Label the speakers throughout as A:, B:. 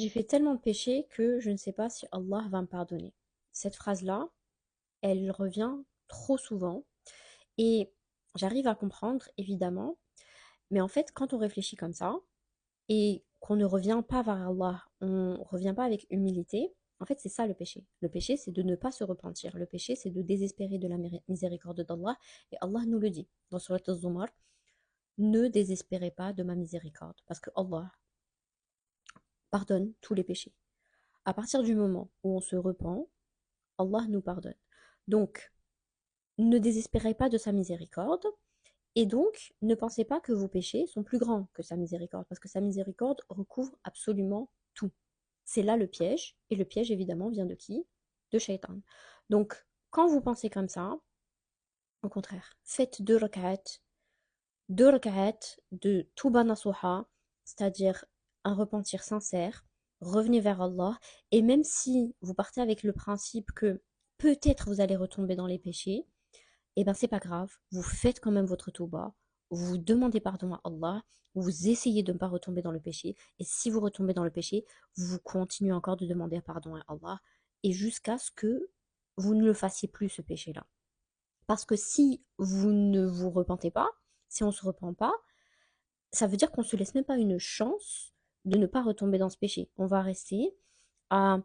A: J'ai fait tellement de péchés que je ne sais pas si Allah va me pardonner. Cette phrase-là, elle revient trop souvent et j'arrive à comprendre, évidemment, mais en fait, quand on réfléchit comme ça et qu'on ne revient pas vers Allah, on ne revient pas avec humilité, en fait, c'est ça le péché. Le péché, c'est de ne pas se repentir. Le péché, c'est de désespérer de la miséricorde d'Allah. Et Allah nous le dit dans Surat Az-Zumar, ne désespérez pas de ma miséricorde, parce que Allah pardonne tous les péchés. À partir du moment où on se repent, Allah nous pardonne. Donc, ne désespérez pas de sa miséricorde, et donc ne pensez pas que vos péchés sont plus grands que sa miséricorde, parce que sa miséricorde recouvre absolument tout. C'est là le piège, et le piège évidemment vient de qui? De Shaitan. Donc, quand vous pensez comme ça, au contraire, faites deux rak'at de Touba Nasuha, c'est-à-dire un repentir sincère, revenez vers Allah, et même si vous partez avec le principe que peut-être vous allez retomber dans les péchés, eh ben c'est pas grave, vous faites quand même votre touba, vous demandez pardon à Allah, vous essayez de ne pas retomber dans le péché, et si vous retombez dans le péché, vous continuez encore de demander pardon à Allah, et jusqu'à ce que vous ne le fassiez plus ce péché-là. Parce que si vous ne vous repentez pas, si on ne se repent pas, ça veut dire qu'on ne se laisse même pas une chance de ne pas retomber dans ce péché. On va rester à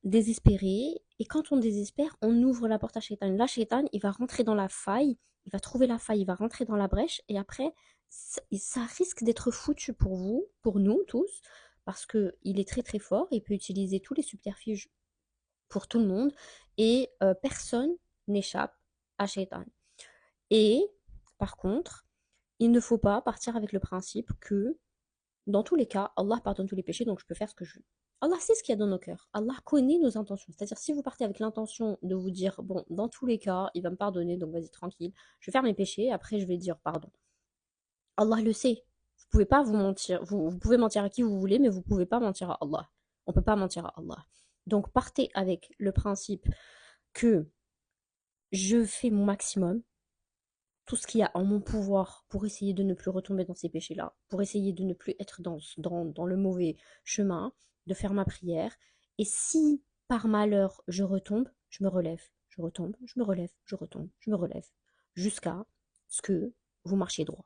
A: désespérer. Et quand on désespère, on ouvre la porte à Shaitan. Là, Shaitan, il va rentrer dans la faille, il va trouver la faille, il va rentrer dans la brèche. Et après, ça risque d'être foutu pour vous, pour nous tous, parce qu'il est très très fort. Il peut utiliser tous les subterfuges pour tout le monde. Et personne n'échappe à Shaitan. Et par contre, il ne faut pas partir avec le principe que dans tous les cas, Allah pardonne tous les péchés, donc je peux faire ce que je veux. Allah sait ce qu'il y a dans nos cœurs. Allah connaît nos intentions. C'est-à-dire, si vous partez avec l'intention de vous dire, bon, dans tous les cas, il va me pardonner, donc vas-y, tranquille, je vais faire mes péchés, après je vais dire pardon. Allah le sait. Vous pouvez pas vous mentir. Vous pouvez mentir à qui vous voulez, mais vous pouvez pas mentir à Allah. On peut pas mentir à Allah. Donc partez avec le principe que je fais mon maximum, tout ce qu'il y a en mon pouvoir pour essayer de ne plus retomber dans ces péchés-là, pour essayer de ne plus être dans le mauvais chemin, de faire ma prière. Et si par malheur je retombe, je me relève, je retombe, je me relève, je retombe, je me relève, jusqu'à ce que vous marchiez droit.